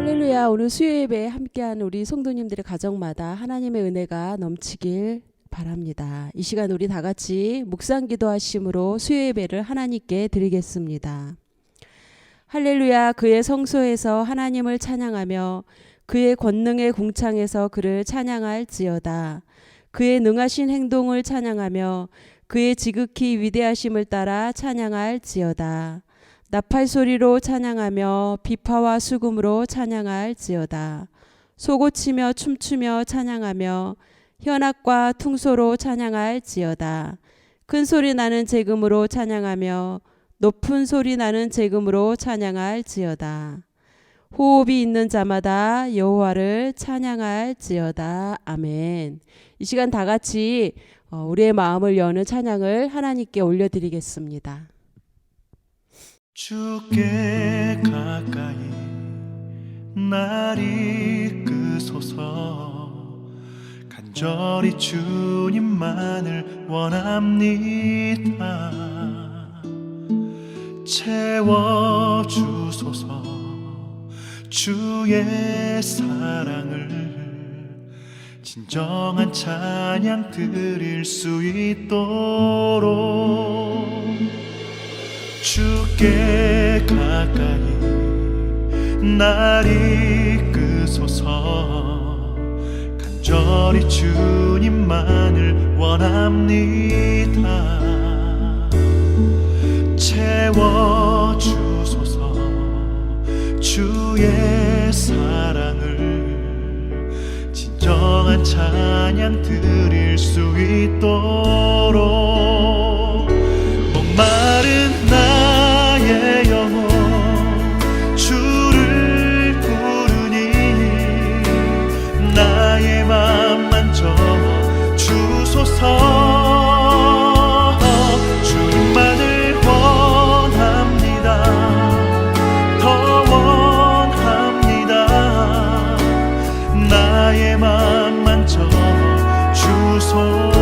할렐루야. 오늘 수요예배에 함께한 우리 성도님들의 가정마다 하나님의 은혜가 넘치길 바랍니다. 이 시간 우리 다 같이 묵상 기도하심으로 수요예배를 하나님께 드리겠습니다. 할렐루야. 그의 성소에서 하나님을 찬양하며 그의 권능의 궁창에서 그를 찬양할지어다. 그의 능하신 행동을 찬양하며 그의 지극히 위대하심을 따라 찬양할지어다. 나팔 소리로 찬양하며 비파와 수금으로 찬양할지어다. 소고치며 춤추며 찬양하며 현악과 퉁소로 찬양할지어다. 큰 소리 나는 제금으로 찬양하며 높은 소리 나는 제금으로 찬양할지어다. 호흡이 있는 자마다 여호와를 찬양할지어다. 아멘. 이 시간 다 같이 우리의 마음을 여는 찬양을 하나님께 올려드리겠습니다. 주께 가까이 날 이끄소서. 간절히 주님만을 원합니다. 채워주소서. 주의 사랑을 진정한 찬양 드릴 수 있도록 주께 가까이 날 이끄소서. 간절히 주님만을 원합니다. 채워주소서. 주의 사랑을 진정한 찬양 드릴 수 있도록 목마른 나의 영혼 주를 부르니 나의 맘 만져 주소서. 주님만을 원합니다. 더 원합니다. 나의 맘 만져 주소서.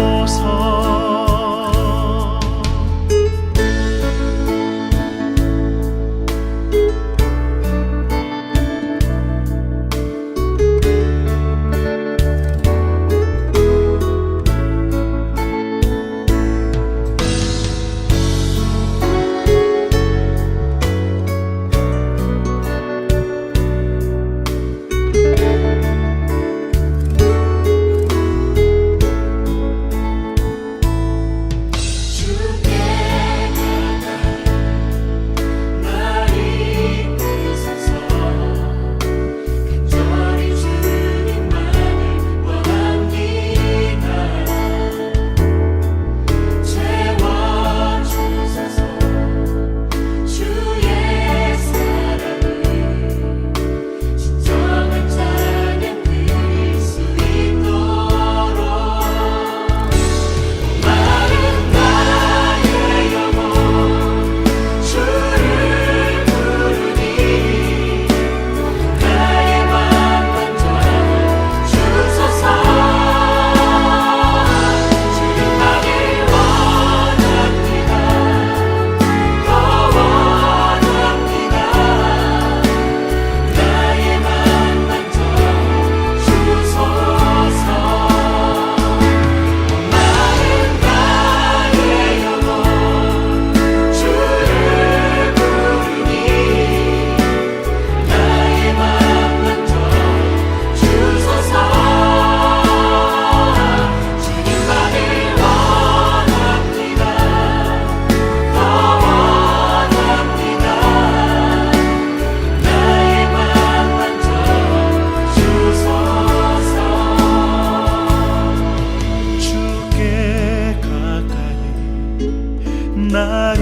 날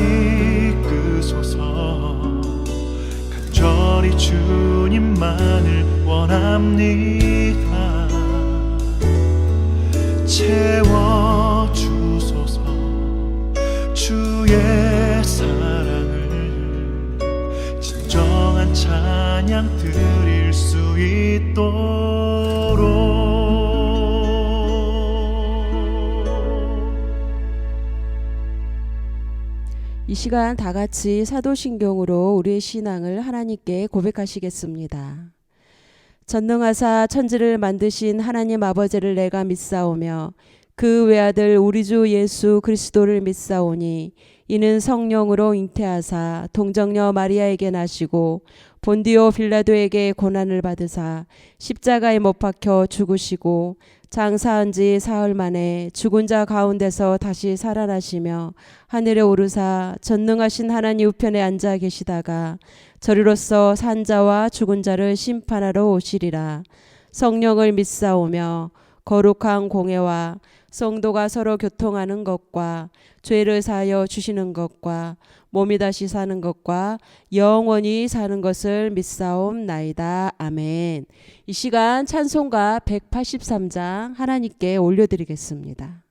이끄소서. 간절히 주님만을 원합니다. 채워주소서. 주의 사랑을 진정한 찬양 드릴 수 있도록 이 시간 다 같이 사도신경으로 우리의 신앙을 하나님께 고백하시겠습니다. 전능하사 천지를 만드신 하나님 아버지를 내가 믿사오며 그 외아들 우리 주 예수 그리스도를 믿사오니 이는 성령으로 잉태하사 동정녀 마리아에게 나시고 본디오 빌라도에게 고난을 받으사 십자가에 못 박혀 죽으시고 장사한 지 사흘 만에 죽은 자 가운데서 다시 살아나시며 하늘에 오르사 전능하신 하나님 우편에 앉아 계시다가 저리로서 산 자와 죽은 자를 심판하러 오시리라. 성령을 믿사오며 거룩한 공회와 성도가 서로 교통하는 것과 죄를 사하여 주시는 것과 몸이 다시 사는 것과 영원히 사는 것을 믿사옵나이다. 아멘. 이 시간 찬송가 183장 하나님께 올려드리겠습니다.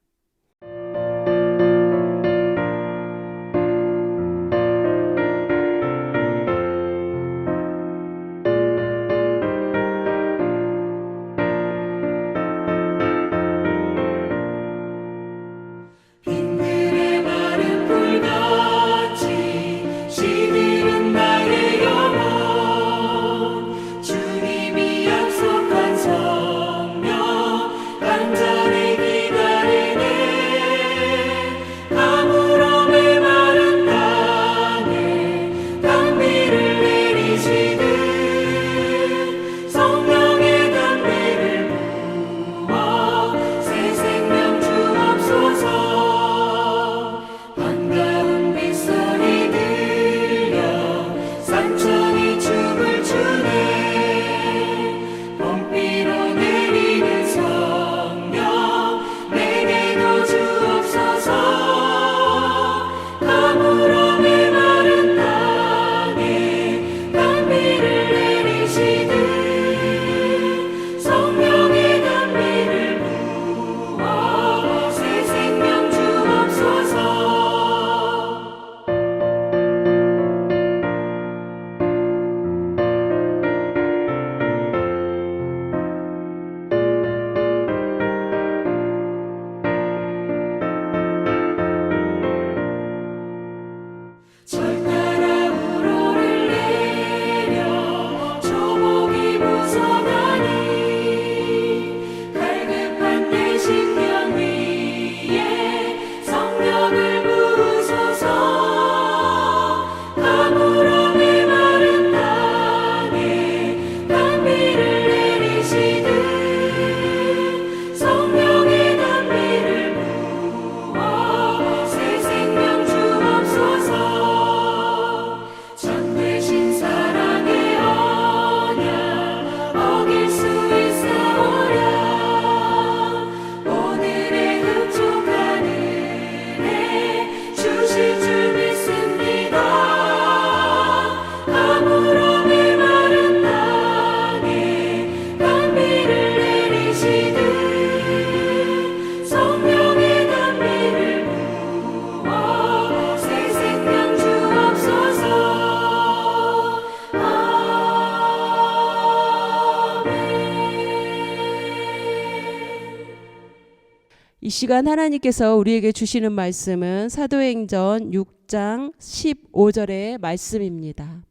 이 시간 하나님께서 우리에게 주시는 말씀은 사도행전 6장 15절의 말씀입니다.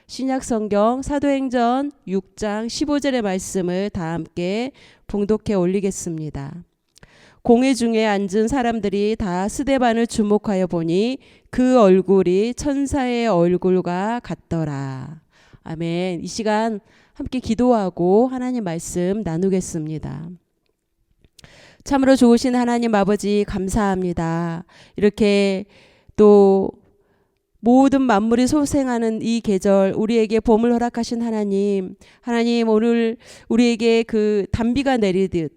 신약성경 사도행전 6장 15절의 말씀을 다 함께 봉독해 올리겠습니다. 공회 중에 앉은 사람들이 다 스데반을 주목하여 보니 그 얼굴이 천사의 얼굴과 같더라. 아멘. 이 시간 함께 기도하고 하나님 말씀 나누겠습니다. 참으로 좋으신 하나님 아버지 감사합니다. 이렇게 또 모든 만물이 소생하는 이 계절 우리에게 봄을 허락하신 하나님 오늘 우리에게 그 단비가 내리듯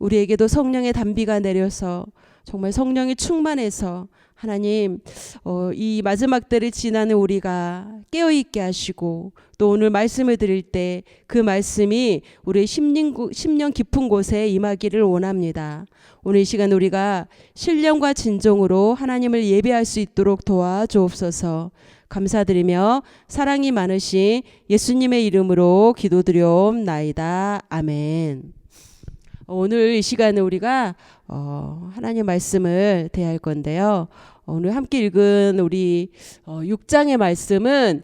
우리에게도 성령의 단비가 내려서 정말 성령이 충만해서 하나님 이 마지막 때를 지나는 우리가 깨어있게 하시고 또 오늘 말씀을 드릴 때 그 말씀이 우리의 심령 깊은 곳에 임하기를 원합니다. 오늘 이 시간 우리가 신령과 진정으로 하나님을 예배할 수 있도록 도와주옵소서. 감사드리며 사랑이 많으신 예수님의 이름으로 기도드려옵나이다. 아멘. 오늘 이 시간에 우리가 하나님 말씀을 대할 건데요. 오늘 함께 읽은 우리 6장의 말씀은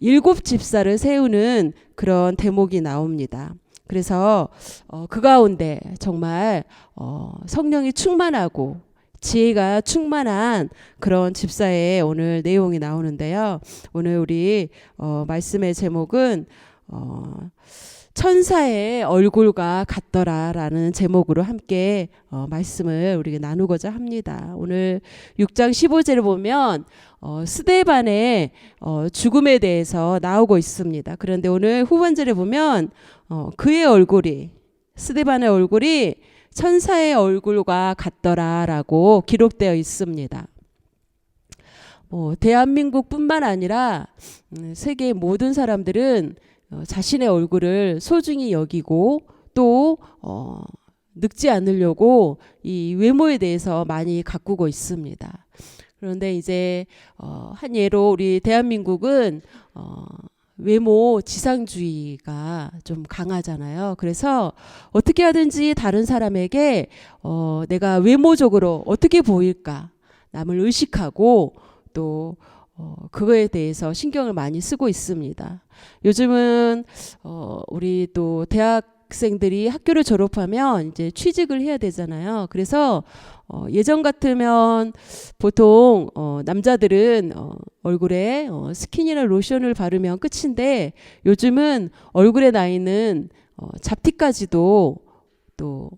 7 집사를 세우는 그런 대목이 나옵니다. 그래서 그 가운데 정말 성령이 충만하고 지혜가 충만한 그런 집사의 오늘 내용이 나오는데요. 오늘 우리 말씀의 제목은 천사의 얼굴과 같더라라는 제목으로 함께 말씀을 우리가 나누고자 합니다. 오늘 6장 15절을 보면 스데반의 죽음에 대해서 나오고 있습니다. 그런데 오늘 후반절에 보면 그의 얼굴이, 스데반의 얼굴이 천사의 얼굴과 같더라라고 기록되어 있습니다. 대한민국뿐만 아니라 세계의 모든 사람들은 자신의 얼굴을 소중히 여기고 또 늙지 않으려고 이 외모에 대해서 많이 가꾸고 있습니다. 그런데 이제 한 예로 우리 대한민국은 외모 지상주의가 좀 강하잖아요. 그래서 어떻게 하든지 다른 사람에게 내가 외모적으로 어떻게 보일까 남을 의식하고 또 그거에 대해서 신경을 많이 쓰고 있습니다. 요즘은 우리 또 대학생들이 학교를 졸업하면 이제 취직을 해야 되잖아요. 그래서 예전 같으면 보통 남자들은 얼굴에 스킨이나 로션을 바르면 끝인데 요즘은 얼굴에 나 있는 잡티까지도 또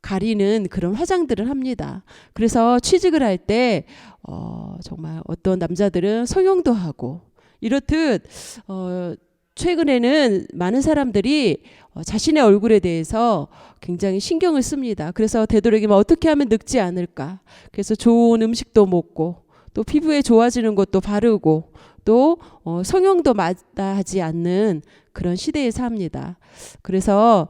가리는 그런 화장들을 합니다. 그래서 취직을 할 때 정말 어떤 남자들은 성형도 하고 이렇듯 최근에는 많은 사람들이 자신의 얼굴에 대해서 굉장히 신경을 씁니다. 그래서 되도록이면 어떻게 하면 늙지 않을까. 그래서 좋은 음식도 먹고 또 피부에 좋아지는 것도 바르고 또 성형도 마다하지 않는 그런 시대에 삽니다. 그래서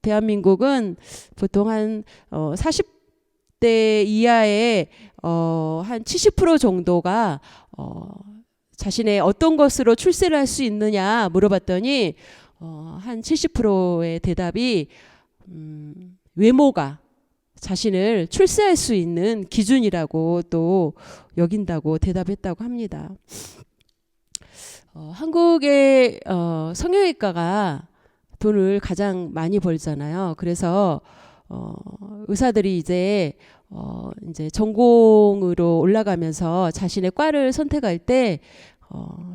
대한민국은 보통 한 40대 이하의 한 70% 정도가 자신의 어떤 것으로 출세를 할 수 있느냐 물어봤더니 한 70%의 대답이 외모가 자신을 출세할 수 있는 기준이라고 또 여긴다고 대답했다고 합니다. 한국의 성형외과가 돈을 가장 많이 벌잖아요. 그래서 의사들이 이제 전공으로 올라가면서 자신의 과를 선택할 때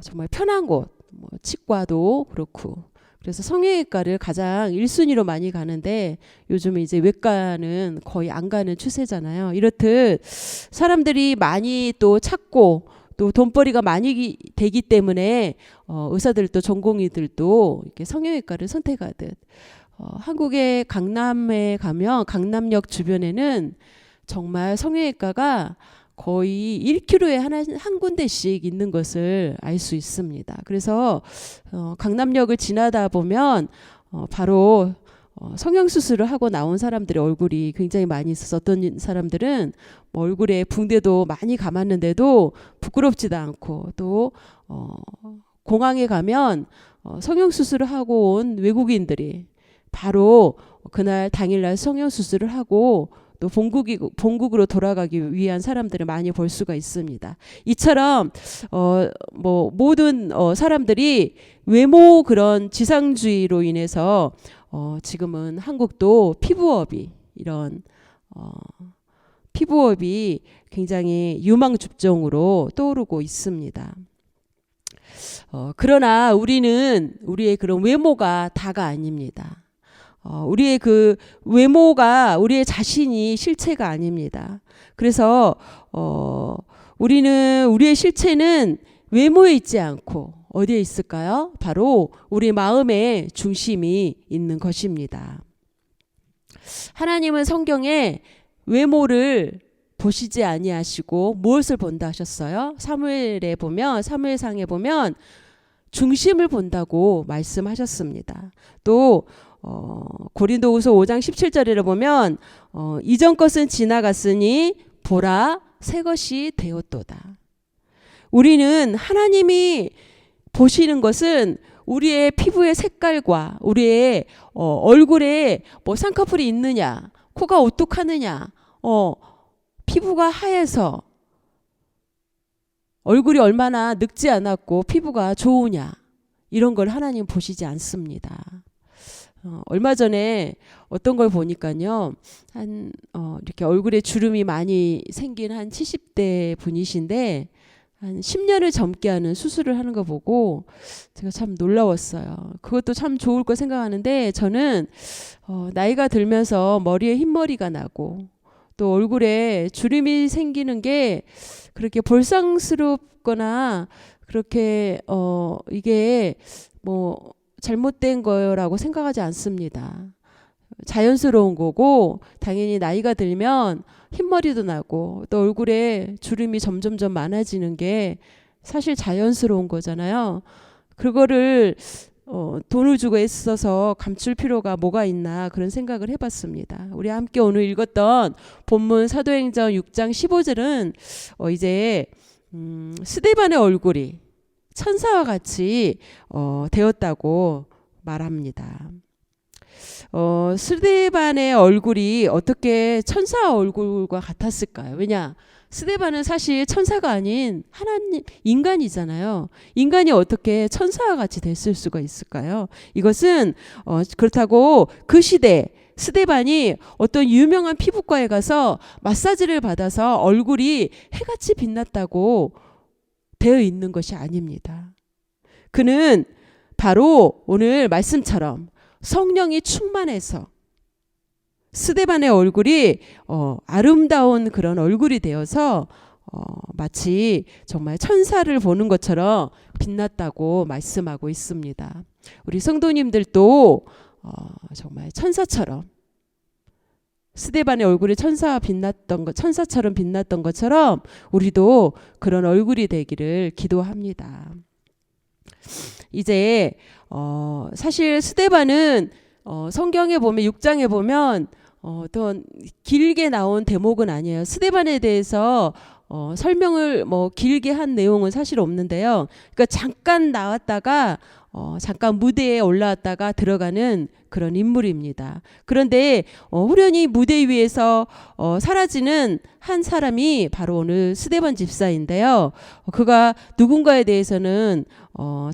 정말 편한 곳, 치과도 그렇고 그래서 성형외과를 가장 1순위로 많이 가는데 요즘은 이제 외과는 거의 안 가는 추세잖아요. 이렇듯 사람들이 많이 또 찾고 또 돈벌이가 많이 되기 때문에 의사들도 전공의들도 이렇게 성형외과를 선택하듯 한국의 강남에 가면 강남역 주변에는 정말 성형외과가 거의 1km에 한 군데씩 있는 것을 알 수 있습니다. 그래서 강남역을 지나다 보면 바로 성형수술을 하고 나온 사람들의 얼굴이 굉장히 많이 있어서 어떤 사람들은 얼굴에 붕대도 많이 감았는데도 부끄럽지도 않고 또 공항에 가면 성형수술을 하고 온 외국인들이 바로 그날 당일날 성형수술을 하고 또 본국으로 돌아가기 위한 사람들을 많이 볼 수가 있습니다. 이처럼 모든 사람들이 외모 그런 지상주의로 인해서 지금은 한국도 피부업이 굉장히 유망 주종으로 떠오르고 있습니다. 그러나 우리의 그런 외모가 다가 아닙니다. 우리의 그 외모가 우리의 자신이 실체가 아닙니다. 그래서 우리의 실체는 외모에 있지 않고 어디에 있을까요? 바로 우리 마음의 중심이 있는 것입니다. 하나님은 성경에 외모를 보시지 아니하시고 무엇을 본다 하셨어요? 사무엘상에 보면 중심을 본다고 말씀하셨습니다. 또 고린도후서 5장 17절에 보면 이전 것은 지나갔으니 보라 새 것이 되었도다. 우리는 하나님이 보시는 것은 우리의 피부의 색깔과 우리의 얼굴에 쌍꺼풀이 있느냐, 코가 오뚝하느냐, 피부가 하얘서 얼굴이 얼마나 늙지 않았고 피부가 좋으냐, 이런 걸 하나님 보시지 않습니다. 얼마 전에 어떤 걸 보니까요, 이렇게 얼굴에 주름이 많이 생긴 한 70대 분이신데 한 10년을 젊게 하는 수술을 하는 거 보고 제가 참 놀라웠어요. 그것도 참 좋을 거 생각하는데, 저는 나이가 들면서 머리에 흰머리가 나고 또 얼굴에 주름이 생기는 게 그렇게 볼상스럽거나 그렇게 이게 뭐 잘못된 거라고 생각하지 않습니다. 자연스러운 거고, 당연히 나이가 들면 흰머리도 나고 또 얼굴에 주름이 점점점 많아지는 게 사실 자연스러운 거잖아요. 그거를 돈을 주고 애써서 감출 필요가 뭐가 있나, 그런 생각을 해봤습니다. 우리 함께 오늘 읽었던 본문 사도행전 6장 15절은 이제 스데반의 얼굴이 천사와 같이 되었다고 말합니다. 스데반의 얼굴이 어떻게 천사 얼굴과 같았을까요? 왜냐? 스데반은 사실 천사가 아닌 하나님, 인간이잖아요. 인간이 어떻게 천사와 같이 됐을 수가 있을까요? 이것은 그렇다고 그 시대 스데반이 어떤 유명한 피부과에 가서 마사지를 받아서 얼굴이 해같이 빛났다고 되어 있는 것이 아닙니다. 그는 바로 오늘 말씀처럼 성령이 충만해서 스데반의 얼굴이 아름다운 그런 얼굴이 되어서 마치 정말 천사를 보는 것처럼 빛났다고 말씀하고 있습니다. 우리 성도님들도 정말 천사처럼, 스데반의 얼굴이 천사처럼 빛났던 것처럼 우리도 그런 얼굴이 되기를 기도합니다. 이제 사실 스데반은 성경에 보면 6장에 보면 어떤 길게 나온 대목은 아니에요. 스데반에 대해서 설명을 뭐 길게 한 내용은 사실 없는데요. 그러니까 잠깐 나왔다가 잠깐 무대에 올라왔다가 들어가는 그런 인물입니다. 그런데 후련히 무대 위에서 사라지는 한 사람이 바로 오늘 스데반 집사인데요. 그가 누군가에 대해서는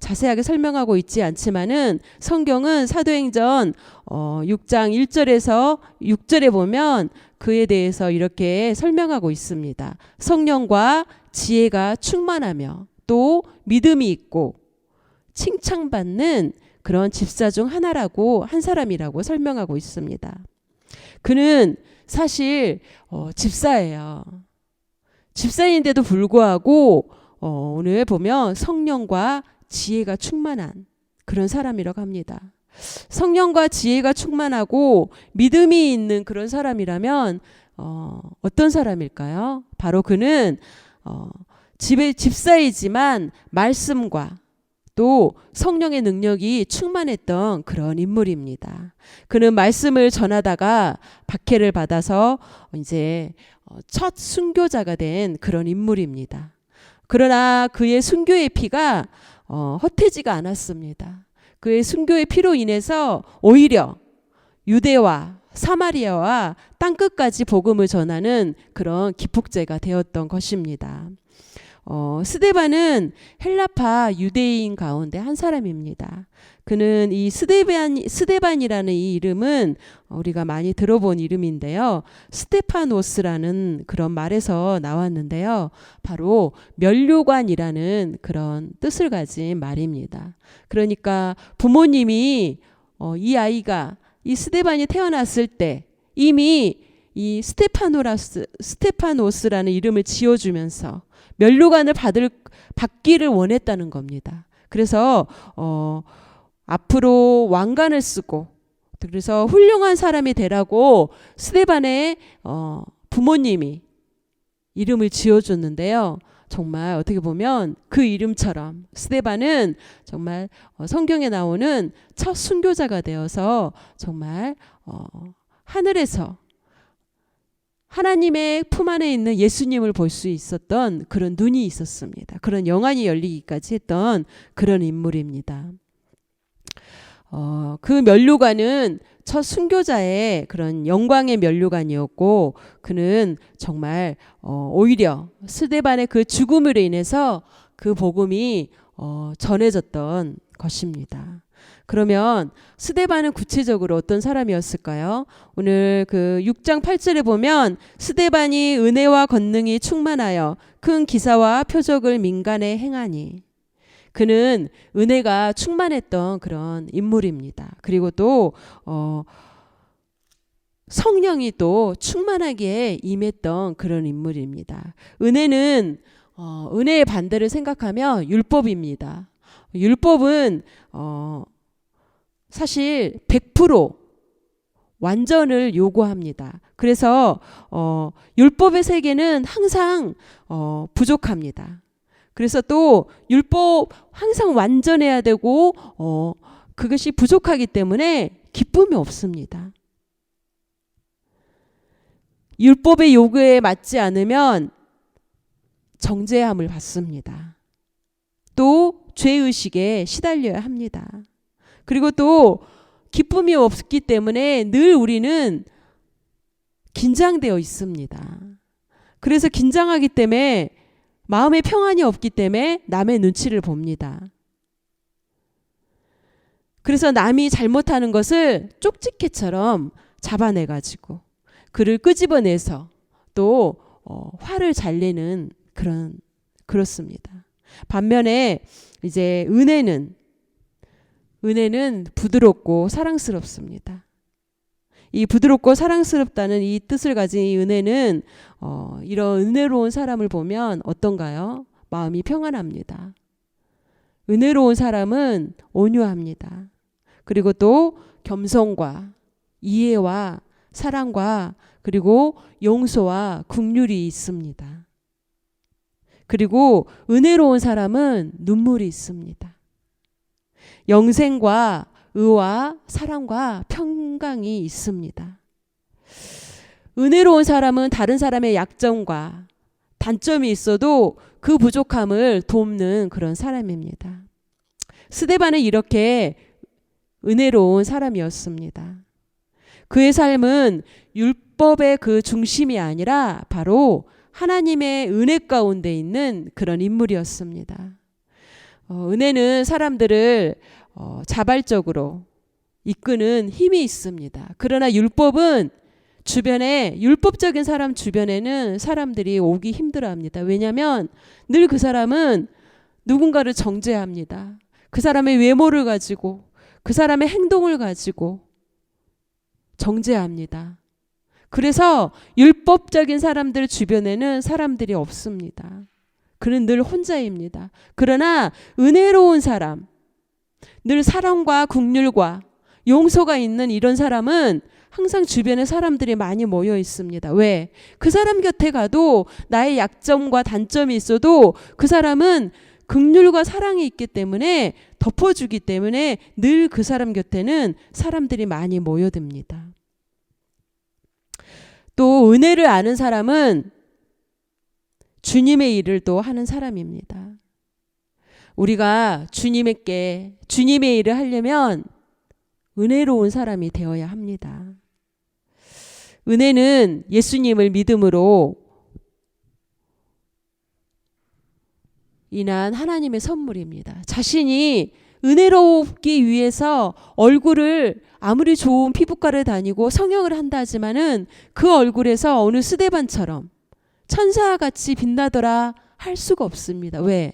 자세하게 설명하고 있지 않지만은 성경은 사도행전 6장 1절에서 6절에 보면 그에 대해서 이렇게 설명하고 있습니다. 성령과 지혜가 충만하며 또 믿음이 있고 칭찬받는 그런 집사 중 하나라고, 한 사람이라고 설명하고 있습니다. 그는 사실 집사예요. 집사인데도 불구하고 오늘 보면 성령과 지혜가 충만한 그런 사람이라고 합니다. 성령과 지혜가 충만하고 믿음이 있는 그런 사람이라면 어떤 사람일까요? 바로 그는 집사이지만 말씀과 또 성령의 능력이 충만했던 그런 인물입니다. 그는 말씀을 전하다가 박해를 받아서 이제 첫 순교자가 된 그런 인물입니다. 그러나 그의 순교의 피가 헛되지가 않았습니다. 그의 순교의 피로 인해서 오히려 유대와 사마리아와 땅끝까지 복음을 전하는 그런 기폭제가 되었던 것입니다. 스데반은 헬라파 유대인 가운데 한 사람입니다. 그는 이 스데반이라는 이 이름은 우리가 많이 들어본 이름인데요. 스테파노스라는 그런 말에서 나왔는데요. 바로 면류관이라는 그런 뜻을 가진 말입니다. 그러니까 부모님이 이 아이가, 이 스데반이 태어났을 때 이미 이 스테파노스라는 이름을 지어주면서 면류관을 받기를 원했다는 겁니다. 그래서 앞으로 왕관을 쓰고, 그래서 훌륭한 사람이 되라고 스데반의 부모님이 이름을 지어줬는데요. 정말 어떻게 보면 그 이름처럼 스데반은 정말 성경에 나오는 첫 순교자가 되어서 정말 하늘에서 하나님의 품 안에 있는 예수님을 볼 수 있었던 그런 눈이 있었습니다. 그런 영안이 열리기까지 했던 그런 인물입니다. 그 면류관은 첫 순교자의 그런 영광의 면류관이었고 그는 정말 오히려 스데반의 그 죽음으로 인해서 그 복음이 전해졌던 것입니다. 그러면 스데반은 구체적으로 어떤 사람이었을까요? 오늘 그 6장 8절에 보면 스데반이 은혜와 권능이 충만하여 큰 기사와 표적을 민간에 행하니, 그는 은혜가 충만했던 그런 인물입니다. 그리고 또 성령이 또 충만하게 임했던 그런 인물입니다. 은혜는 은혜의 반대를 생각하면 율법입니다. 율법은 사실 100% 완전을 요구합니다. 그래서 율법의 세계는 항상 부족합니다. 그래서 또 율법 항상 완전해야 되고 그것이 부족하기 때문에 기쁨이 없습니다. 율법의 요구에 맞지 않으면 정죄함을 받습니다. 또 죄의식에 시달려야 합니다. 그리고 또 기쁨이 없기 때문에 늘 우리는 긴장되어 있습니다. 그래서 긴장하기 때문에 마음의 평안이 없기 때문에 남의 눈치를 봅니다. 그래서 남이 잘못하는 것을 쪽집게처럼 잡아내가지고 그를 끄집어내서 또 화를 잘 내는 그렇습니다. 반면에 이제 은혜는 부드럽고 사랑스럽습니다. 이 부드럽고 사랑스럽다는 이 뜻을 가진 이 은혜는 이런 은혜로운 사람을 보면 어떤가요? 마음이 평안합니다. 은혜로운 사람은 온유합니다. 그리고 또 겸손과 이해와 사랑과 그리고 용서와 긍휼이 있습니다. 그리고 은혜로운 사람은 눈물이 있습니다. 영생과 의와 사랑과 평강이 있습니다. 은혜로운 사람은 다른 사람의 약점과 단점이 있어도 그 부족함을 돕는 그런 사람입니다. 스데반은 이렇게 은혜로운 사람이었습니다. 그의 삶은 율법의 그 중심이 아니라 바로 하나님의 은혜 가운데 있는 그런 인물이었습니다. 은혜는 사람들을 자발적으로 이끄는 힘이 있습니다. 그러나 율법은 율법적인 사람 주변에는 사람들이 오기 힘들어합니다. 왜냐하면 늘 그 사람은 누군가를 정죄합니다. 그 사람의 외모를 가지고 그 사람의 행동을 가지고 정죄합니다. 그래서 율법적인 사람들 주변에는 사람들이 없습니다. 그는 늘 혼자입니다. 그러나 은혜로운 사람, 늘 사랑과 긍휼과 용서가 있는 이런 사람은 항상 주변에 사람들이 많이 모여 있습니다. 왜? 그 사람 곁에 가도 나의 약점과 단점이 있어도 그 사람은 긍휼과 사랑이 있기 때문에 덮어주기 때문에 늘 그 사람 곁에는 사람들이 많이 모여듭니다. 또 은혜를 아는 사람은 주님의 일을 또 하는 사람입니다. 우리가 주님의 일을 하려면 은혜로운 사람이 되어야 합니다. 은혜는 예수님을 믿음으로 인한 하나님의 선물입니다. 자신이 은혜롭기 위해서 얼굴을 아무리 좋은 피부과를 다니고 성형을 한다 하지만은 그 얼굴에서 어느 스데반처럼 천사같이 빛나더라 할 수가 없습니다. 왜?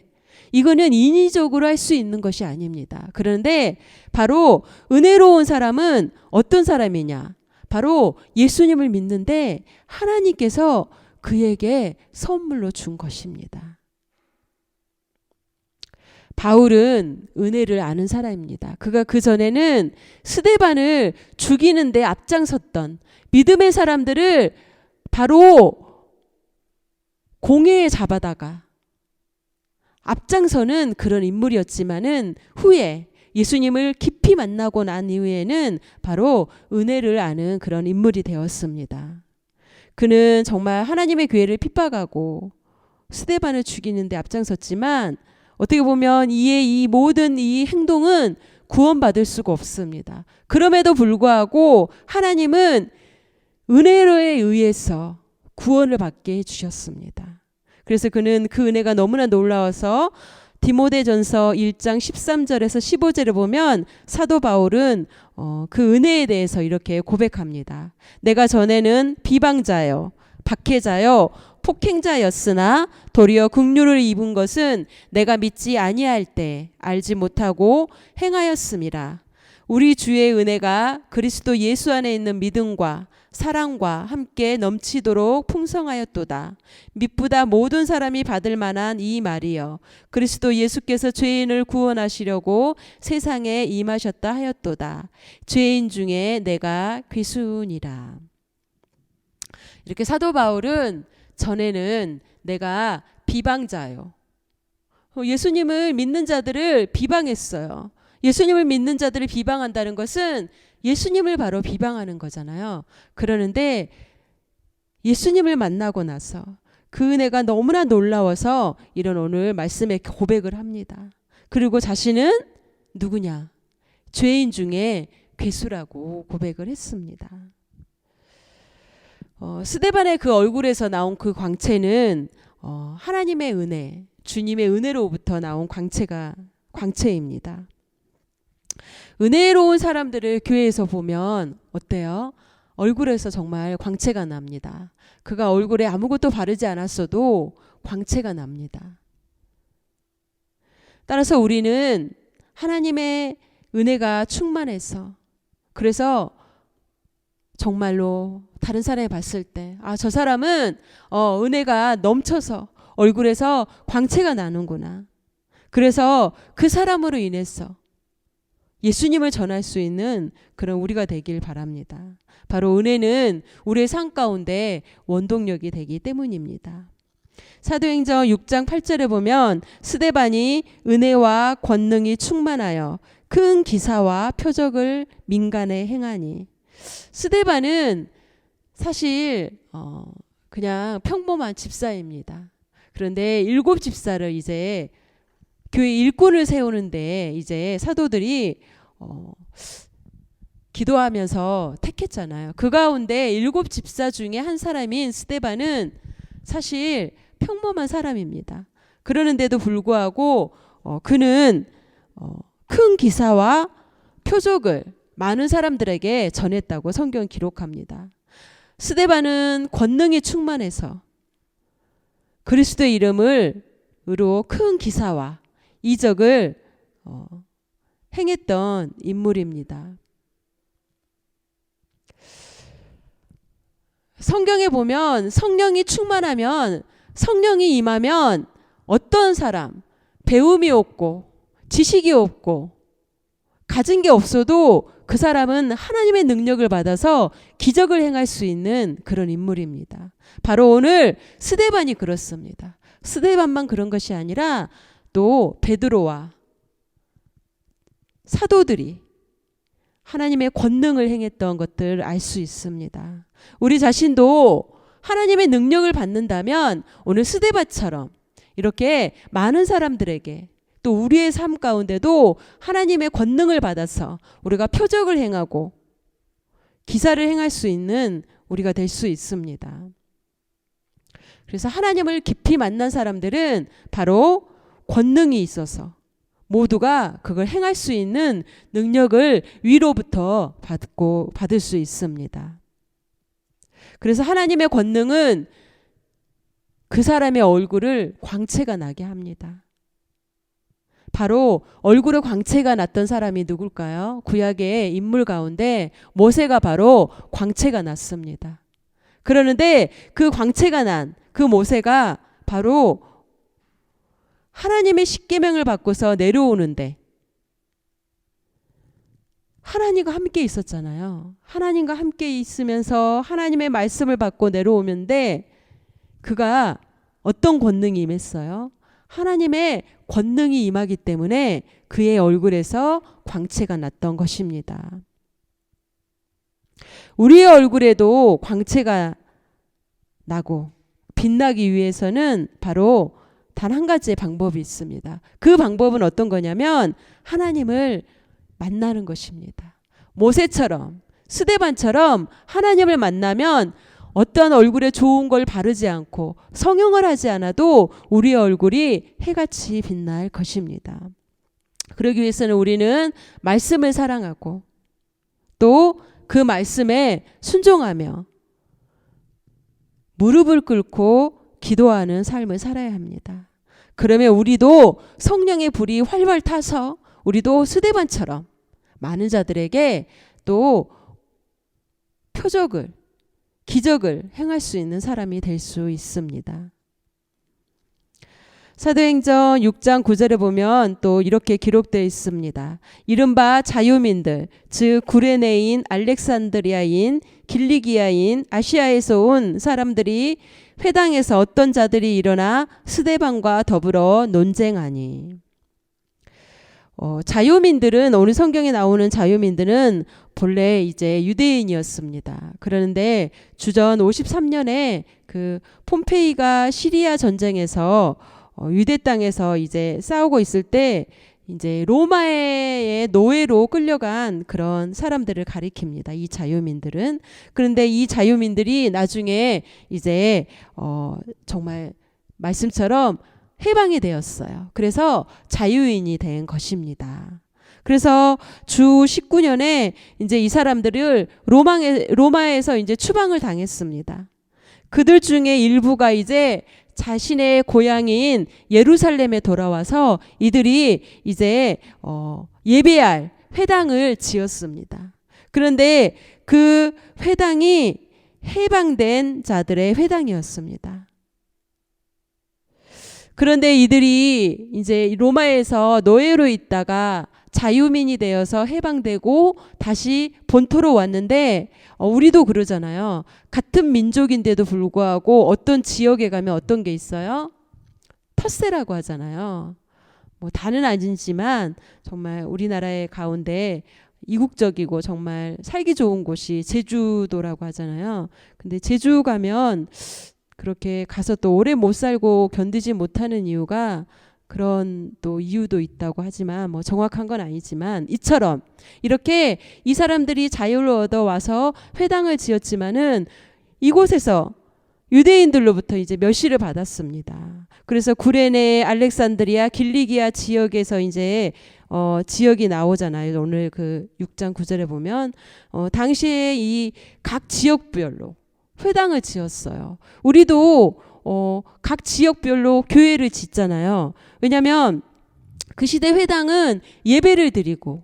이거는 인위적으로 할 수 있는 것이 아닙니다. 그런데 바로 은혜로운 사람은 어떤 사람이냐? 바로 예수님을 믿는데 하나님께서 그에게 선물로 준 것입니다. 바울은 은혜를 아는 사람입니다. 그가 그 전에는 스데반을 죽이는데 앞장섰던 믿음의 사람들을 바로 공회에 잡아다가 앞장서는 그런 인물이었지만은 후에 예수님을 깊이 만나고 난 이후에는 바로 은혜를 아는 그런 인물이 되었습니다. 그는 정말 하나님의 교회를 핍박하고 스데반을 죽이는데 앞장섰지만 어떻게 보면 이 모든 이 행동은 구원받을 수가 없습니다. 그럼에도 불구하고 하나님은 은혜로에 의해서 구원을 받게 해주셨습니다. 그래서 그는 그 은혜가 너무나 놀라워서 디모데전서 1장 13절에서 15절을 보면 사도 바울은 그 은혜에 대해서 이렇게 고백합니다. 내가 전에는 비방자요, 박해자요, 폭행자였으나 도리어 긍휼을 입은 것은 내가 믿지 아니할 때 알지 못하고 행하였음이라. 우리 주의 은혜가 그리스도 예수 안에 있는 믿음과 사랑과 함께 넘치도록 풍성하였도다. 믿보다 모든 사람이 받을 만한 이 말이여. 그리스도 예수께서 죄인을 구원하시려고 세상에 임하셨다 하였도다. 죄인 중에 내가 귀순이라. 이렇게 사도 바울은 전에는 내가 비방자요. 예수님을 믿는 자들을 비방했어요. 예수님을 믿는 자들을 비방한다는 것은 예수님을 바로 비방하는 거잖아요. 그러는데 예수님을 만나고 나서 그 은혜가 너무나 놀라워서 이런 오늘 말씀에 고백을 합니다. 그리고 자신은 누구냐? 죄인 중에 괴수라고 고백을 했습니다. 스데반의 그 얼굴에서 나온 그 광채는 하나님의 은혜, 주님의 은혜로부터 나온 광채입니다. 은혜로운 사람들을 교회에서 보면 어때요? 얼굴에서 정말 광채가 납니다. 그가 얼굴에 아무것도 바르지 않았어도 광채가 납니다. 따라서 우리는 하나님의 은혜가 충만해서, 그래서 정말로 다른 사람이 봤을 때 저 사람은 은혜가 넘쳐서 얼굴에서 광채가 나는구나. 그래서 그 사람으로 인해서 예수님을 전할 수 있는 그런 우리가 되길 바랍니다. 바로 은혜는 우리의 삶 가운데 원동력이 되기 때문입니다. 사도행전 6장 8절에 보면 스데반이 은혜와 권능이 충만하여 큰 기사와 표적을 민간에 행하니. 스데반은 사실 그냥 평범한 집사입니다. 그런데 7 집사를 이제 교회 일꾼을 세우는데 이제 사도들이 기도하면서 택했잖아요. 그 가운데 7 집사 중에 한 사람인 스데반은 사실 평범한 사람입니다. 그러는데도 불구하고 그는 큰 기사와 표적을 많은 사람들에게 전했다고 성경은 기록합니다. 스데반은 권능이 충만해서 그리스도의 이름으로 큰 기사와 이적을 행했던 인물입니다. 성경에 보면 성령이 충만하면, 성령이 임하면 어떤 사람, 배움이 없고 지식이 없고 가진 게 없어도 그 사람은 하나님의 능력을 받아서 기적을 행할 수 있는 그런 인물입니다. 바로 오늘 스데반이 그렇습니다. 스데반만 그런 것이 아니라 또 베드로와 사도들이 하나님의 권능을 행했던 것들을 알 수 있습니다. 우리 자신도 하나님의 능력을 받는다면 오늘 스데반처럼 이렇게 많은 사람들에게 또 우리의 삶 가운데도 하나님의 권능을 받아서 우리가 표적을 행하고 기사를 행할 수 있는 우리가 될 수 있습니다. 그래서 하나님을 깊이 만난 사람들은 바로 권능이 있어서 모두가 그걸 행할 수 있는 능력을 위로부터 받을 수 있습니다. 그래서 하나님의 권능은 그 사람의 얼굴을 광채가 나게 합니다. 바로 얼굴에 광채가 났던 사람이 누굴까요? 구약의 인물 가운데 모세가 바로 광채가 났습니다. 그러는데 그 광채가 난 그 모세가 바로 하나님의 십계명을 받고서 내려오는데 하나님과 함께 있었잖아요. 하나님과 함께 있으면서 하나님의 말씀을 받고 내려오는데 그가 어떤 권능이 임했어요? 하나님의 권능이 임하기 때문에 그의 얼굴에서 광채가 났던 것입니다. 우리의 얼굴에도 광채가 나고 빛나기 위해서는 바로 단 한 가지의 방법이 있습니다. 그 방법은 어떤 거냐면 하나님을 만나는 것입니다. 모세처럼 스데반처럼 하나님을 만나면 어떠한 얼굴에 좋은 걸 바르지 않고 성형을 하지 않아도 우리의 얼굴이 해같이 빛날 것입니다. 그러기 위해서는 우리는 말씀을 사랑하고 또 그 말씀에 순종하며 무릎을 꿇고 기도하는 삶을 살아야 합니다. 그러면 우리도 성령의 불이 활활 타서 우리도 스데반처럼 많은 자들에게 또 표적을, 기적을 행할 수 있는 사람이 될 수 있습니다. 사도행전 6장 9절에 보면 또 이렇게 기록되어 있습니다. 이른바 자유민들, 즉 구레네인, 알렉산드리아인, 길리기아인, 아시아에서 온 사람들이 회당에서 어떤 자들이 일어나 스데반과 더불어 논쟁하니. 자유민들은, 오늘 성경에 나오는 자유민들은 본래 이제 유대인이었습니다. 그런데 주전 53년에 그 폼페이가 시리아 전쟁에서 유대 땅에서 이제 싸우고 있을 때 이제 로마의 노예로 끌려간 그런 사람들을 가리킵니다. 이 자유민들은. 그런데 이 자유민들이 나중에 이제 정말 말씀처럼 해방이 되었어요. 그래서 자유인이 된 것입니다. 그래서 주 19년에 이제 이 사람들을 로마에서 이제 추방을 당했습니다. 그들 중에 일부가 이제 자신의 고향인 예루살렘에 돌아와서 이들이 이제 예배할 회당을 지었습니다. 그런데 그 회당이 해방된 자들의 회당이었습니다. 그런데 이들이 이제 로마에서 노예로 있다가 자유민이 되어서 해방되고 다시 본토로 왔는데 우리도 그러잖아요. 같은 민족인데도 불구하고 어떤 지역에 가면 어떤 게 있어요? 텃세라고 하잖아요. 뭐 다는 아니지만 정말 우리나라의 가운데 이국적이고 정말 살기 좋은 곳이 제주도라고 하잖아요. 근데 제주 가면 그렇게 가서 또 오래 못 살고 견디지 못하는 이유가 그런 또 이유도 있다고 하지만 뭐 정확한 건 아니지만 이처럼 이렇게 이 사람들이 자유를 얻어와서 회당을 지었지만은 이곳에서 유대인들로부터 이제 멸시를 받았습니다. 그래서 구레네, 알렉산드리아, 길리기아 지역에서 이제 지역이 나오잖아요. 오늘 그 6장 9절에 보면 당시에 이 각 지역별로 회당을 지었어요. 우리도 각 지역별로 교회를 짓잖아요. 왜냐하면 그 시대 회당은 예배를 드리고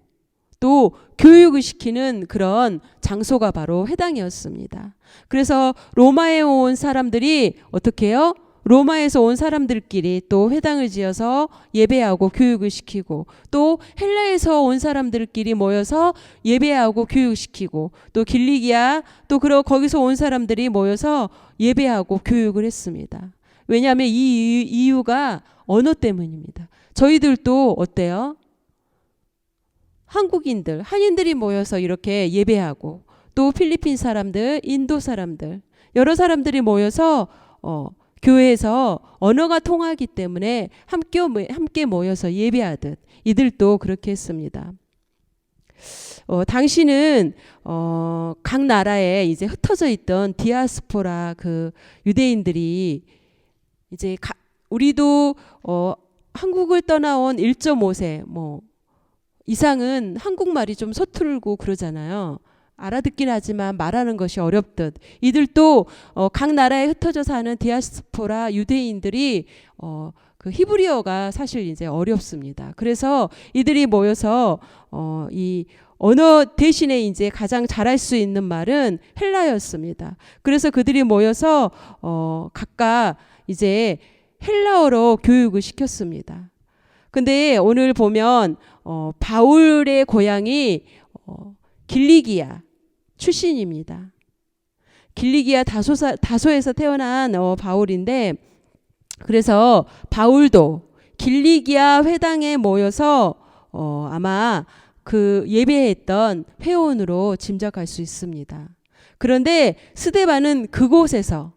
또 교육을 시키는 그런 장소가 바로 회당이었습니다. 그래서 로마에 온 사람들이 어떻게 해요? 로마에서 온 사람들끼리 또 회당을 지어서 예배하고 교육을 시키고 또 헬라에서 온 사람들끼리 모여서 예배하고 교육시키고 또 길리기아 또 거기서 온 사람들이 모여서 예배하고 교육을 했습니다. 왜냐하면 이 이유가 언어 때문입니다. 저희들도 어때요? 한국인들, 한인들이 모여서 이렇게 예배하고 또 필리핀 사람들, 인도 사람들 여러 사람들이 모여서 교회에서 언어가 통하기 때문에 함께 모여서 예배하듯 이들도 그렇게 했습니다. 당시는 각 나라에 이제 흩어져 있던 디아스포라 그 유대인들이 이제 우리도 한국을 떠나온 1.5세 뭐 이상은 한국말이 좀 서툴고 그러잖아요. 알아듣긴 하지만 말하는 것이 어렵듯 이들도 각 나라에 흩어져 사는 디아스포라 유대인들이 그 히브리어가 사실 이제 어렵습니다. 그래서 이들이 모여서 이 언어 대신에 이제 가장 잘할 수 있는 말은 헬라였습니다. 그래서 그들이 모여서 각각 이제 헬라어로 교육을 시켰습니다. 근데 오늘 보면 바울의 고향이 길리기아 출신입니다. 길리기아 다소에서 태어난 바울인데 그래서 바울도 길리기아 회당에 모여서 아마 그 예배했던 회원으로 짐작할 수 있습니다. 그런데 스데반은 그곳에서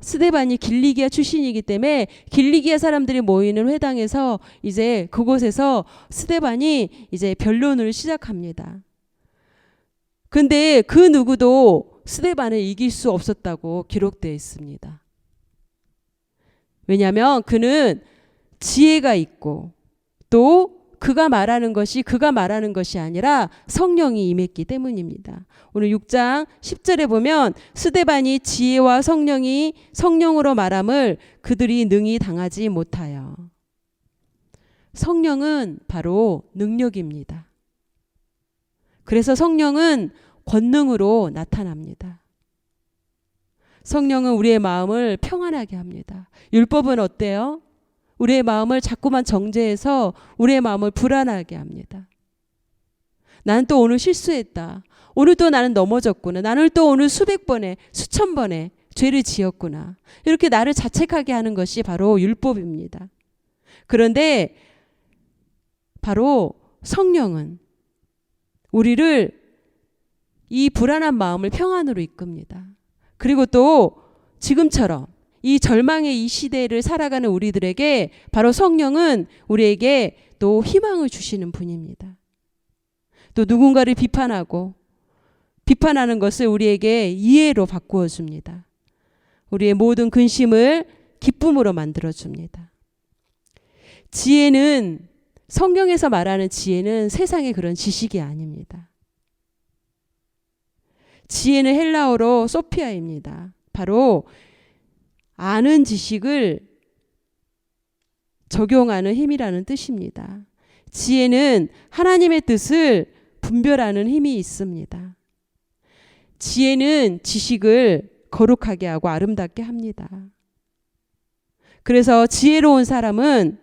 스데반이 길리기아 출신이기 때문에 길리기아 사람들이 모이는 회당에서 이제 그곳에서 스데반이 이제 변론을 시작합니다. 근데 그 누구도 스데반을 이길 수 없었다고 기록되어 있습니다. 왜냐하면 그는 지혜가 있고 또 그가 말하는 것이 아니라 성령이 임했기 때문입니다. 오늘 6장 10절에 보면 스데반이 지혜와 성령으로 말함을 그들이 능히 당하지 못하여. 성령은 바로 능력입니다. 그래서 성령은 권능으로 나타납니다. 성령은 우리의 마음을 평안하게 합니다. 율법은 어때요? 우리의 마음을 자꾸만 정죄해서 우리의 마음을 불안하게 합니다. 나는 또 오늘 실수했다. 오늘 또 나는 넘어졌구나. 나는 또 오늘 수백 번에 수천 번에 죄를 지었구나. 이렇게 나를 자책하게 하는 것이 바로 율법입니다. 그런데 바로 성령은 우리를 이 불안한 마음을 평안으로 이끕니다. 그리고 또 지금처럼 이 절망의 이 시대를 살아가는 우리들에게 바로 성령은 우리에게 또 희망을 주시는 분입니다. 또 누군가를 비판하는 것을 우리에게 이해로 바꾸어 줍니다. 우리의 모든 근심을 기쁨으로 만들어 줍니다. 지혜는, 성경에서 말하는 지혜는 세상의 그런 지식이 아닙니다. 지혜는 헬라어로 소피아입니다. 바로 아는 지식을 적용하는 힘이라는 뜻입니다. 지혜는 하나님의 뜻을 분별하는 힘이 있습니다. 지혜는 지식을 거룩하게 하고 아름답게 합니다. 그래서 지혜로운 사람은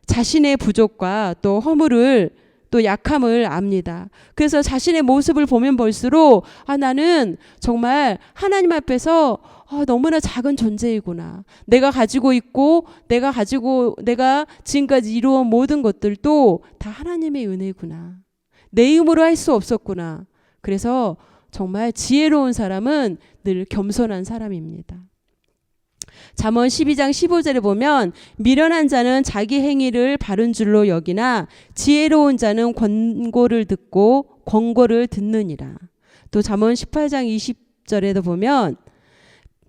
자신의 부족과 또 허물을 또 약함을 압니다. 그래서 자신의 모습을 보면 볼수록 나는 정말 하나님 앞에서 너무나 작은 존재이구나. 내가 가지고 있고 내가 지금까지 이루어온 모든 것들도 다 하나님의 은혜구나. 내 힘으로 할 수 없었구나. 그래서 정말 지혜로운 사람은 늘 겸손한 사람입니다. 잠언 12장 15절에 보면 미련한 자는 자기 행위를 바른 줄로 여기나 지혜로운 자는 권고를 듣느니라. 또 잠언 18장 20절에도 보면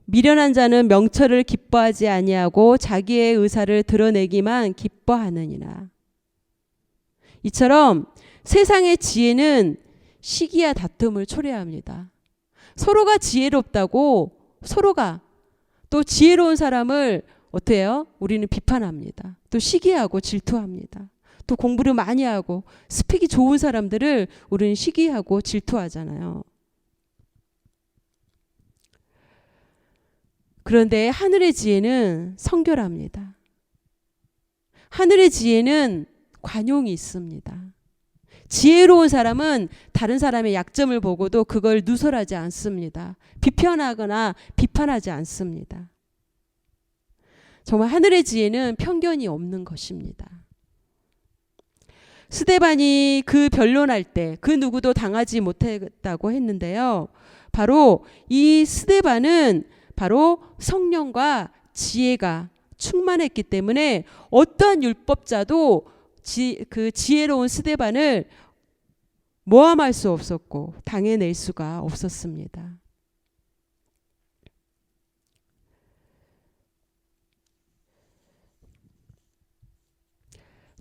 미련한 자는 명철을 기뻐하지 아니하고 자기의 의사를 드러내기만 기뻐하느니라. 이처럼 세상의 지혜는 시기와 다툼을 초래합니다. 서로가 지혜롭다고 서로가 또 지혜로운 사람을 어떻게 해요? 우리는 비판합니다. 또 시기하고 질투합니다. 또 공부를 많이 하고 스펙이 좋은 사람들을 우리는 시기하고 질투하잖아요. 그런데 하늘의 지혜는 성결합니다. 하늘의 지혜는 관용이 있습니다. 지혜로운 사람은 다른 사람의 약점을 보고도 그걸 누설하지 않습니다. 비편하거나 비판하지 않습니다. 정말 하늘의 지혜는 편견이 없는 것입니다. 스데반이 그 변론할 때 그 누구도 당하지 못했다고 했는데요. 바로 이 스데반은 바로 성령과 지혜가 충만했기 때문에 어떠한 율법자도 그 지혜로운 스데반을 모함할 수 없었고 당해낼 수가 없었습니다.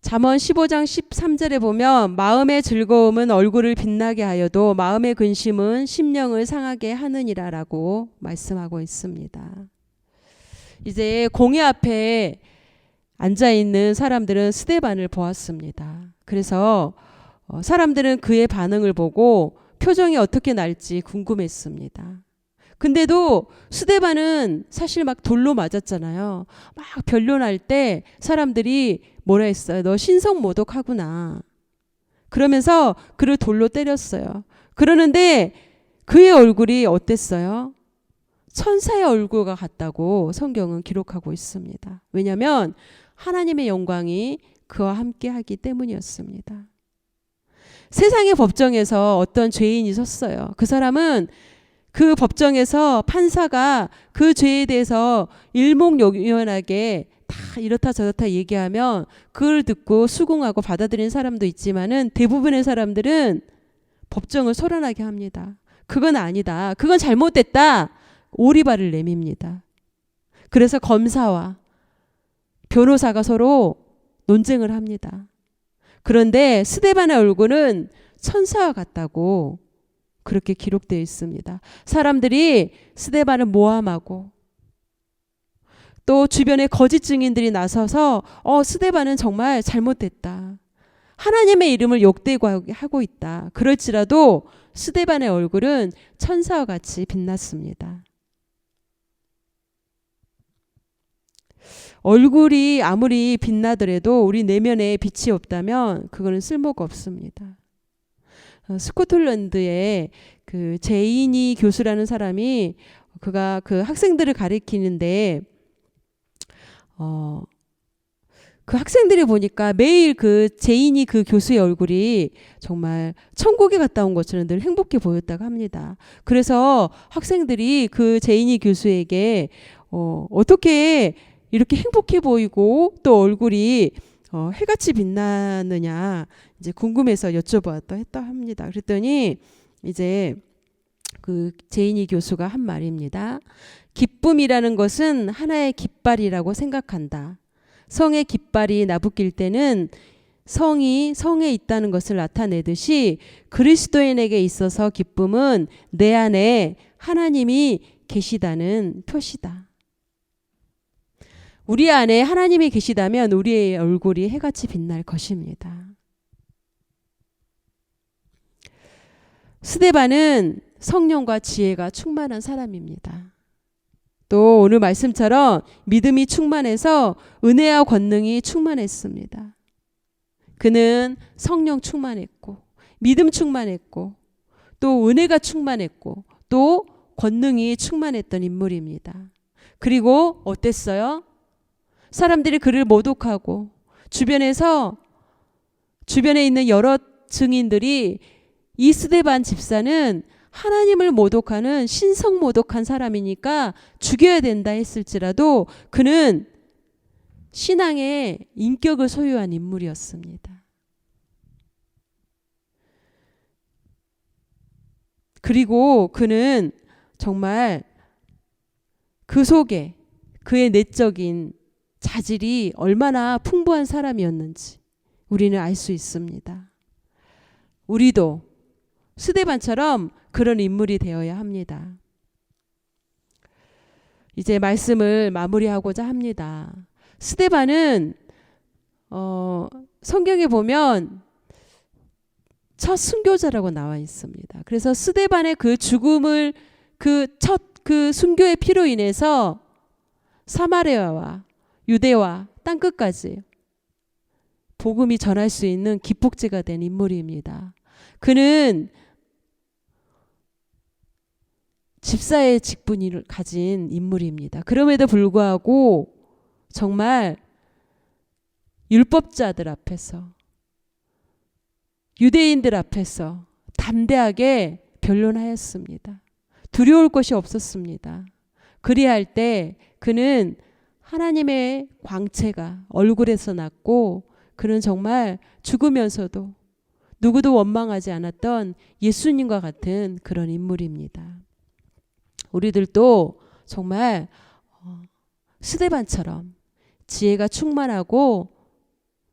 잠언 15장 13절에 보면 마음의 즐거움은 얼굴을 빛나게 하여도 마음의 근심은 심령을 상하게 하느니라라고 말씀하고 있습니다. 이제 공회 앞에 앉아있는 사람들은 스데반을 보았습니다. 그래서 사람들은 그의 반응을 보고 표정이 어떻게 날지 궁금했습니다. 근데도 스데반은 사실 막 돌로 맞았잖아요. 막 변론할 때 사람들이 뭐라 했어요? 너 신성모독하구나. 그러면서 그를 돌로 때렸어요. 그러는데 그의 얼굴이 어땠어요? 천사의 얼굴과 같다고 성경은 기록하고 있습니다. 왜냐하면 하나님의 영광이 그와 함께 하기 때문이었습니다. 세상의 법정에서 어떤 죄인이 섰어요. 그 사람은 그 법정에서 판사가 그 죄에 대해서 일목요연하게 다 이렇다 저렇다 얘기하면 그걸 듣고 수긍하고 받아들이는 사람도 있지만은 대부분의 사람들은 법정을 소란하게 합니다. 그건 아니다. 그건 잘못됐다. 오리발을 내밉니다. 그래서 검사와 변호사가 서로 논쟁을 합니다. 그런데 스데반의 얼굴은 천사와 같다고 그렇게 기록되어 있습니다. 사람들이 스데반을 모함하고 또 주변에 거짓 증인들이 나서서 스데반은 정말 잘못됐다. 하나님의 이름을 욕되고 하고 있다. 그럴지라도 스데반의 얼굴은 천사와 같이 빛났습니다. 얼굴이 아무리 빛나더라도 우리 내면에 빛이 없다면 그거는 쓸모가 없습니다. 스코틀랜드의 그 제이니 교수라는 사람이 그가 그 학생들을 가리키는데 그 학생들이 보니까 매일 그 제이니 그 교수의 얼굴이 정말 천국에 갔다 온 것처럼 늘 행복해 보였다고 합니다. 그래서 학생들이 그 제이니 교수에게 어떻게 이렇게 행복해 보이고 또 얼굴이 해같이 빛나느냐 이제 궁금해서 여쭤보았다 했다 합니다. 그랬더니 이제 그 제이니 교수가 한 말입니다. 기쁨이라는 것은 하나의 깃발이라고 생각한다. 성의 깃발이 나부낄 때는 성이 성에 있다는 것을 나타내듯이 그리스도인에게 있어서 기쁨은 내 안에 하나님이 계시다는 표시다. 우리 안에 하나님이 계시다면 우리의 얼굴이 해같이 빛날 것입니다. 스데반은 성령과 지혜가 충만한 사람입니다. 또 오늘 말씀처럼 믿음이 충만해서 은혜와 권능이 충만했습니다. 그는 성령 충만했고 믿음 충만했고 또 은혜가 충만했고 또 권능이 충만했던 인물입니다. 그리고 어땠어요? 사람들이 그를 모독하고 주변에 있는 여러 증인들이 이 스데반 집사는 하나님을 모독하는 신성 모독한 사람이니까 죽여야 된다 했을지라도 그는 신앙의 인격을 소유한 인물이었습니다. 그리고 그는 정말 그 속에 그의 내적인 자질이 얼마나 풍부한 사람이었는지 우리는 알 수 있습니다. 우리도 스데반처럼 그런 인물이 되어야 합니다. 이제 말씀을 마무리하고자 합니다. 스데반은 성경에 보면 첫 순교자라고 나와 있습니다. 그래서 스데반의 그 죽음을 그 순교의 피로 인해서 사마리아와 유대와 땅끝까지 복음이 전할 수 있는 기폭제가 된 인물입니다. 그는 집사의 직분을 가진 인물입니다. 그럼에도 불구하고 정말 율법자들 앞에서 유대인들 앞에서 담대하게 변론하였습니다. 두려울 것이 없었습니다. 그리할 때 그는 하나님의 광채가 얼굴에서 났고 그는 정말 죽으면서도 누구도 원망하지 않았던 예수님과 같은 그런 인물입니다. 우리들도 정말 스데반처럼 지혜가 충만하고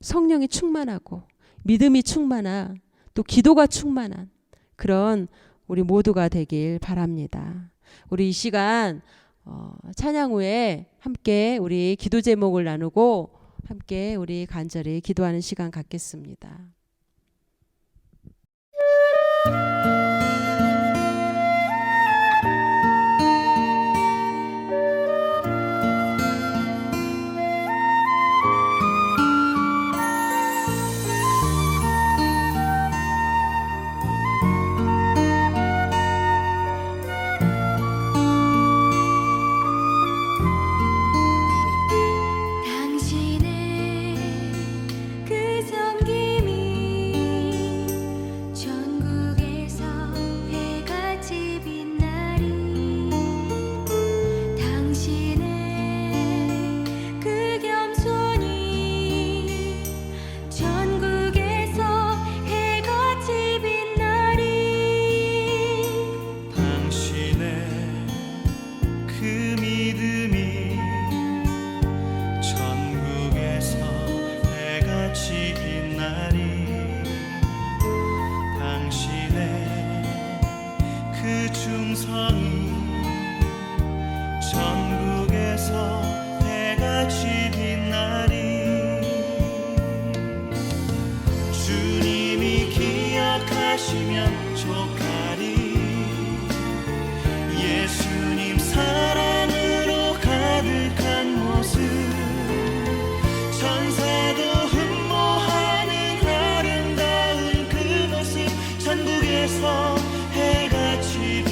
성령이 충만하고 믿음이 충만한 또 기도가 충만한 그런 우리 모두가 되길 바랍니다. 우리 이 시간 찬양 후에 함께 우리 기도 제목을 나누고 함께 우리 간절히 기도하는 시간 갖겠습니다. 당신의 그 섬김이 전국에서 음성이 전국에서 해같이 빛나리. 주님이 기억하시면 족하리. 예수님 사랑으로 가득한 모습, 천사도 흠모하는 아름다운 그 모습, 전국에서 해같이 빛나리.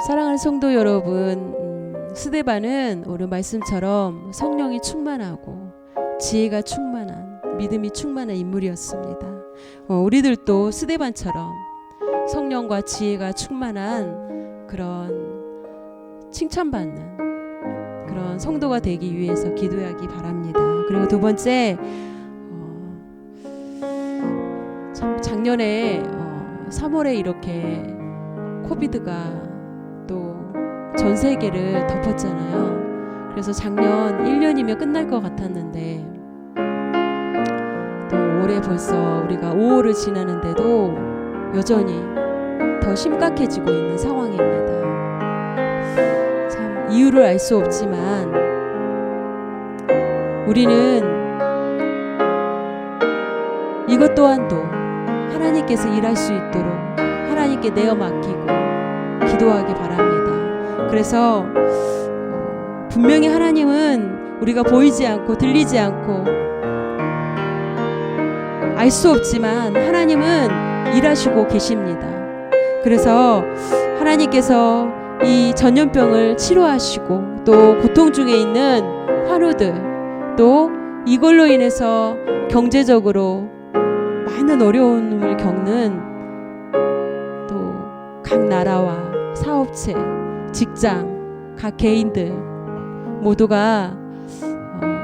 사랑하는 성도 여러분, 스데반은 오늘 말씀처럼 성령이 충만하고 지혜가 충만한, 믿음이 충만한 인물이었습니다. 우리들도 스데반처럼 성령과 지혜가 충만한 그런 칭찬받는 그런 성도가 되기 위해서 기도하기 바랍니다. 그리고 두 번째, 참 작년에 3월에 이렇게 코비드가 또 전 세계를 덮었잖아요. 그래서 작년 1년이면 끝날 것 같았는데 또 올해 벌써 우리가 5월을 지나는데도 여전히 더 심각해지고 있는 상황입니다. 참 이유를 알 수 없지만 우리는 이것 또한도 하나님께서 일할 수 있도록 하나님께 내어 맡기고 기도하기 바랍니다. 그래서 분명히 하나님은 우리가 보이지 않고 들리지 않고 알 수 없지만 하나님은 일하시고 계십니다. 그래서 하나님께서 이 전염병을 치료하시고 또 고통 중에 있는 환우들, 또 이걸로 인해서 경제적으로 많은 어려움을 겪는 또 각 나라와 사업체, 직장, 각 개인들 모두가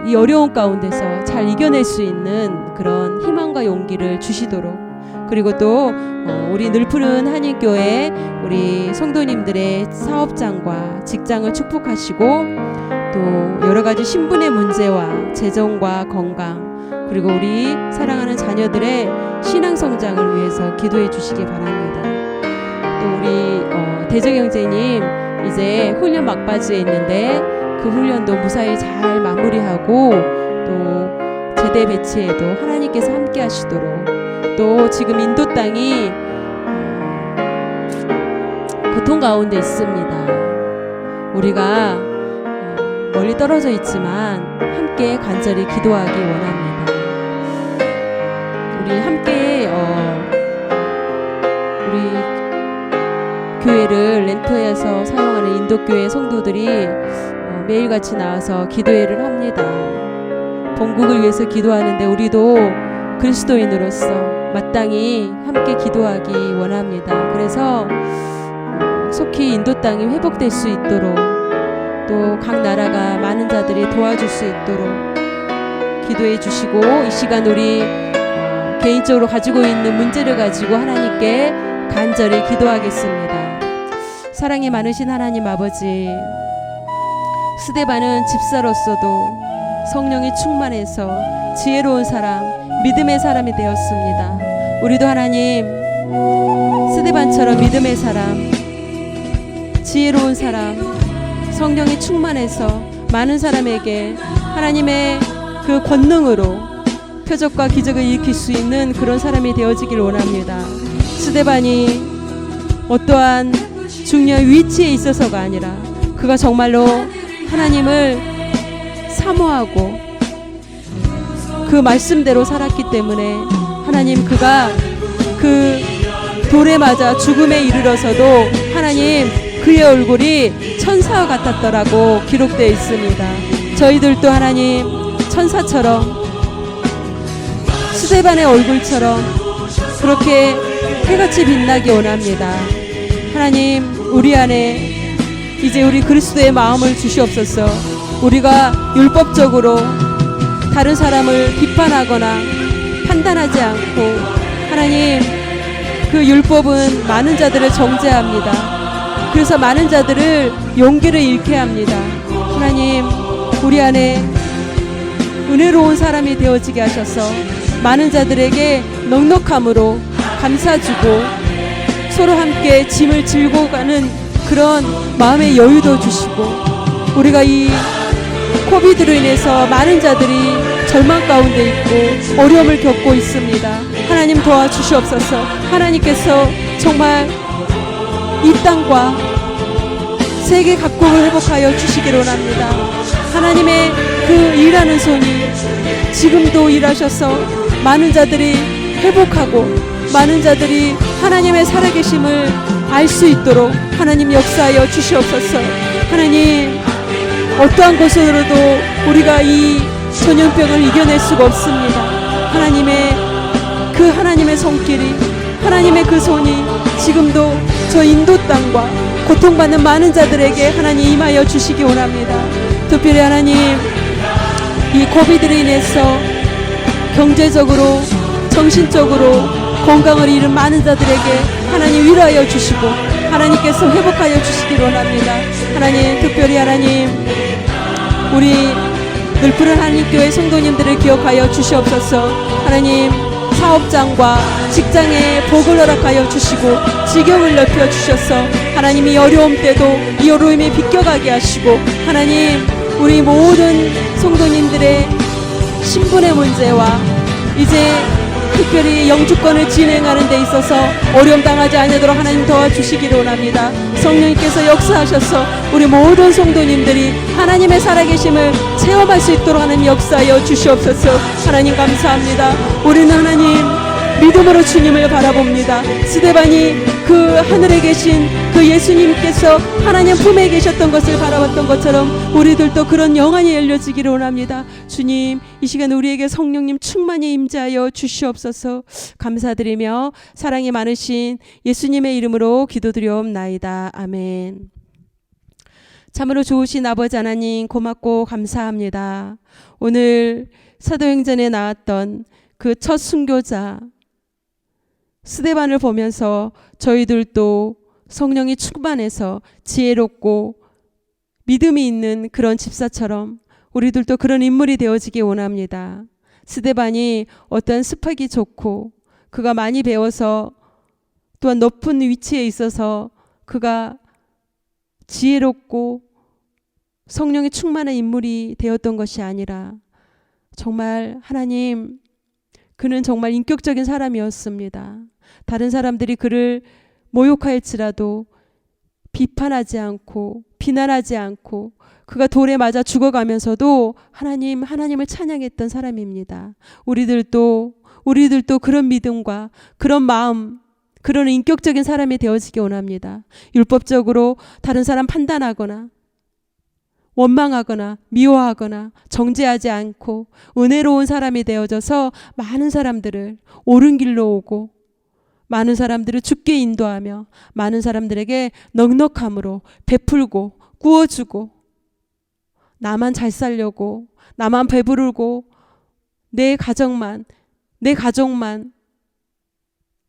이 어려운 가운데서 잘 이겨낼 수 있는 그런 희망과 용기를 주시도록, 그리고 또 우리 늘푸른 한일교회 우리 성도님들의 사업장과 직장을 축복하시고 또 여러 가지 신분의 문제와 재정과 건강, 그리고 우리 사랑하는 자녀들의 신앙 성장을 위해서 기도해 주시기 바랍니다. 또 우리 대저경제님 이제 훈련 막바지에 있는데 그 훈련도 무사히 잘 마무리하고 또 제대 배치에도 하나님께서 함께 하시도록, 또 지금 인도 땅이 고통 가운데 있습니다. 우리가 멀리 떨어져 있지만 함께 간절히 기도하기 원합니다. 우리 함께 우리 교회를 렌트해서 사용하는 인도교회 성도들이 매일같이 나와서 기도회를 합니다. 본국을 위해서 기도하는데 우리도 그리스도인으로서 마땅히 함께 기도하기 원합니다. 그래서 속히 인도 땅이 회복될 수 있도록 또 각 나라가 많은 자들이 도와줄 수 있도록 기도해 주시고, 이 시간 우리 개인적으로 가지고 있는 문제를 가지고 하나님께 간절히 기도하겠습니다. 사랑이 많으신 하나님 아버지, 스데반은 집사로서도 성령이 충만해서 지혜로운 사람, 믿음의 사람이 되었습니다. 우리도 하나님 스데반처럼 믿음의 사람, 지혜로운 사람, 성령이 충만해서 많은 사람에게 하나님의 그 권능으로 표적과 기적을 일으킬 수 있는 그런 사람이 되어지길 원합니다. 스데반이 어떠한 중요한 위치에 있어서가 아니라 그가 정말로 하나님을 사모하고 그 말씀대로 살았기 때문에 하나님, 그가 그 돌에 맞아 죽음에 이르러서도 하나님 그의 얼굴이 천사와 같았더라고 기록되어 있습니다. 저희들도 하나님 천사처럼 스데반의 얼굴처럼 그렇게 해같이 빛나기 원합니다. 하나님, 우리 안에 이제 우리 그리스도의 마음을 주시옵소서. 우리가 율법적으로 다른 사람을 비판하거나 판단하지 않고, 하나님 그 율법은 많은 자들을 정죄합니다. 그래서 많은 자들을 용기를 잃게 합니다. 하나님, 우리 안에 은혜로운 사람이 되어지게 하셔서 많은 자들에게 넉넉함으로 감사주고 서로 함께 짐을 질고 가는 그런 마음의 여유도 주시고, 우리가 이 코비드로 인해서 많은 자들이 절망 가운데 있고 어려움을 겪고 있습니다. 하나님 도와주시옵소서. 하나님께서 정말 이 땅과 세계 각국을 회복하여 주시기를 원합니다. 하나님의 그 일하는 손이 지금도 일하셔서 많은 자들이 회복하고 많은 자들이 하나님의 살아계심을 알 수 있도록 하나님 역사하여 주시옵소서. 하나님, 어떠한 것으로도 우리가 이 전염병을 이겨낼 수가 없습니다. 하나님의 손길이, 하나님의 그 손이 지금도 저 인도 땅과 고통받는 많은 자들에게 하나님 임하여 주시기 원합니다. 특별히 하나님, 이 코비드로 인해서 경제적으로 정신적으로 건강을 잃은 많은 자들에게 하나님 위로하여 주시고 하나님께서 회복하여 주시기 원합니다. 하나님, 특별히 하나님, 우리 늘푸른 하나님교회 성도님들을 기억하여 주시옵소서. 하나님, 사업장과 직장에 복을 허락하여 주시고 지경을 넓혀 주셔서 하나님 이 어려움 때도 이 어려움이 비껴가게 하시고, 하나님 우리 모든 성도님들의 신분의 문제와 이제 특별히 영주권을 진행하는 데 있어서 어려움 당하지 않도록 하나님 도와주시기를 원합니다. 성령님께서 역사하셔서 우리 모든 성도님들이 하나님의 살아계심을 체험할 수 있도록 하나님 역사하여 주시옵소서. 하나님 감사합니다. 우리는 하나님 믿음으로 주님을 바라봅니다. 스데반이 그 하늘에 계신 그 예수님께서 하나님 품에 계셨던 것을 바라봤던 것처럼 우리들도 그런 영안이 열려지기를 원합니다. 주님, 이 시간 우리에게 성령님 충만히 임재하여 주시옵소서. 감사드리며 사랑이 많으신 예수님의 이름으로 기도드리옵나이다. 아멘. 참으로 좋으신 아버지 하나님, 고맙고 감사합니다. 오늘 사도행전에 나왔던 그 첫 순교자 스데반을 보면서 저희들도 성령이 충만해서 지혜롭고 믿음이 있는 그런 집사처럼 우리들도 그런 인물이 되어지기 원합니다. 스데반이 어떤 스펙이 좋고 그가 많이 배워서 또한 높은 위치에 있어서 그가 지혜롭고 성령이 충만한 인물이 되었던 것이 아니라 정말 하나님, 그는 정말 인격적인 사람이었습니다. 다른 사람들이 그를 모욕할지라도 비판하지 않고 비난하지 않고 그가 돌에 맞아 죽어가면서도 하나님을 찬양했던 사람입니다. 우리들도 그런 믿음과 그런 마음, 그런 인격적인 사람이 되어지기 원합니다. 율법적으로 다른 사람 판단하거나 원망하거나 미워하거나 정죄하지 않고 은혜로운 사람이 되어져서 많은 사람들을 옳은 길로 오고 많은 사람들을 주께 인도하며 많은 사람들에게 넉넉함으로 베풀고 구워주고 나만 잘 살려고 나만 배부르고 내 가족만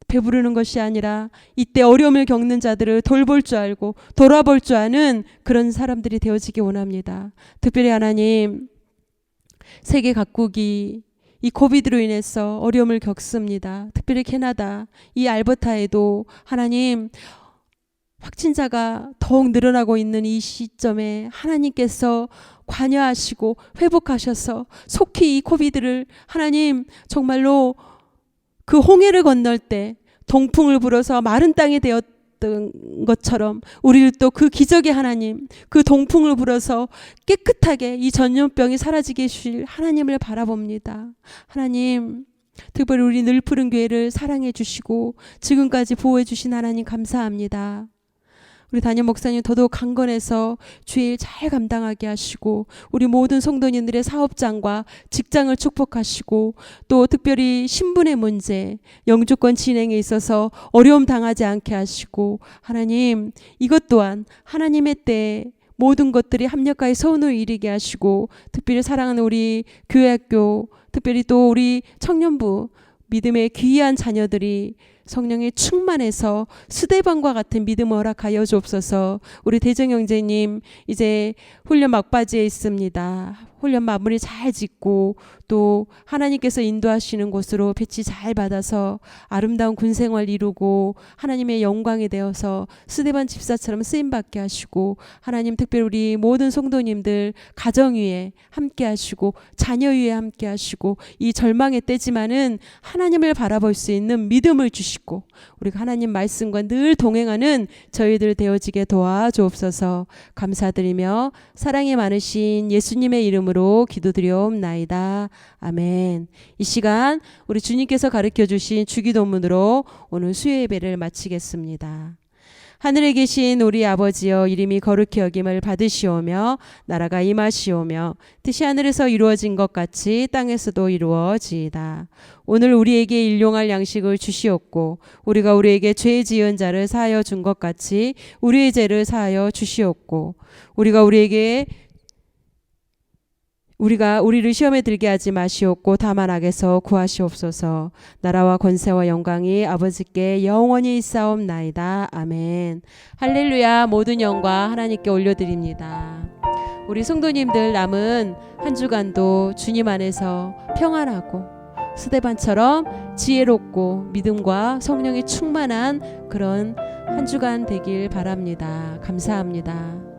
배부르는 것이 아니라 이때 어려움을 겪는 자들을 돌볼 줄 알고 돌아볼 줄 아는 그런 사람들이 되어지기 원합니다. 특별히 하나님, 세계 각국이 이 코비드로 인해서 어려움을 겪습니다. 특별히 캐나다, 이 알버타에도 하나님, 확진자가 더욱 늘어나고 있는 이 시점에 하나님께서 관여하시고 회복하셔서 속히 이 코비드를 하나님 정말로 그 홍해를 건널 때 동풍을 불어서 마른 땅이 되었던 것처럼 우리를 또 그 기적의 하나님, 그 동풍을 불어서 깨끗하게 이 전염병이 사라지게 해주실 하나님을 바라봅니다. 하나님, 특별히 우리 늘푸른 교회를 사랑해 주시고 지금까지 보호해 주신 하나님 감사합니다. 우리 담임 목사님 더더욱 강건해서 주일 잘 감당하게 하시고 우리 모든 성도님들의 사업장과 직장을 축복하시고 또 특별히 신분의 문제, 영주권 진행에 있어서 어려움 당하지 않게 하시고 하나님 이것 또한 하나님의 때에 모든 것들이 합력하여 선을 이루게 하시고 특별히 사랑하는 우리 교회학교 특별히 또 우리 청년부 믿음의 귀한 자녀들이 성령에 충만해서 스데반과 같은 믿음을 허락하여 주옵소서. 우리 대정 형제님 이제 훈련 막바지에 있습니다. 훈련 마무리 잘 짓고 또 하나님께서 인도하시는 곳으로 배치 잘 받아서 아름다운 군생활 이루고 하나님의 영광이 되어서 스데반 집사처럼 쓰임받게 하시고 하나님 특별히 우리 모든 성도님들 가정 위에 함께 하시고 자녀 위에 함께 하시고 이 절망의 때지만은 하나님을 바라볼 수 있는 믿음을 주시고 우리가 하나님 말씀과 늘 동행하는 저희들 되어지게 도와주옵소서. 감사드리며 사랑이 많으신 예수님의 이름으로 기도드리옵나이다. 아멘. 이 시간 우리 주님께서 가르쳐 주신 주기도문으로 오늘 수요 예배를 마치겠습니다. 하늘에 계신 우리 아버지여 이름이 거룩히 여김을 받으시오며 나라가 임하시오며 뜻이 하늘에서 이루어진 것 같이 땅에서도 이루어지이다. 오늘 우리에게 일용할 양식을 주시옵고 우리가 우리에게 죄 지은 자를 사하여 준 것 같이 우리의 죄를 사하여 주시옵고 우리가 우리를 시험에 들게 하지 마시옵고 다만 악에서 구하시옵소서. 나라와 권세와 영광이 아버지께 영원히 있사옵나이다. 아멘. 할렐루야. 모든 영광 하나님께 올려드립니다. 우리 성도님들 남은 한 주간도 주님 안에서 평안하고 스데반처럼 지혜롭고 믿음과 성령이 충만한 그런 한 주간 되길 바랍니다. 감사합니다.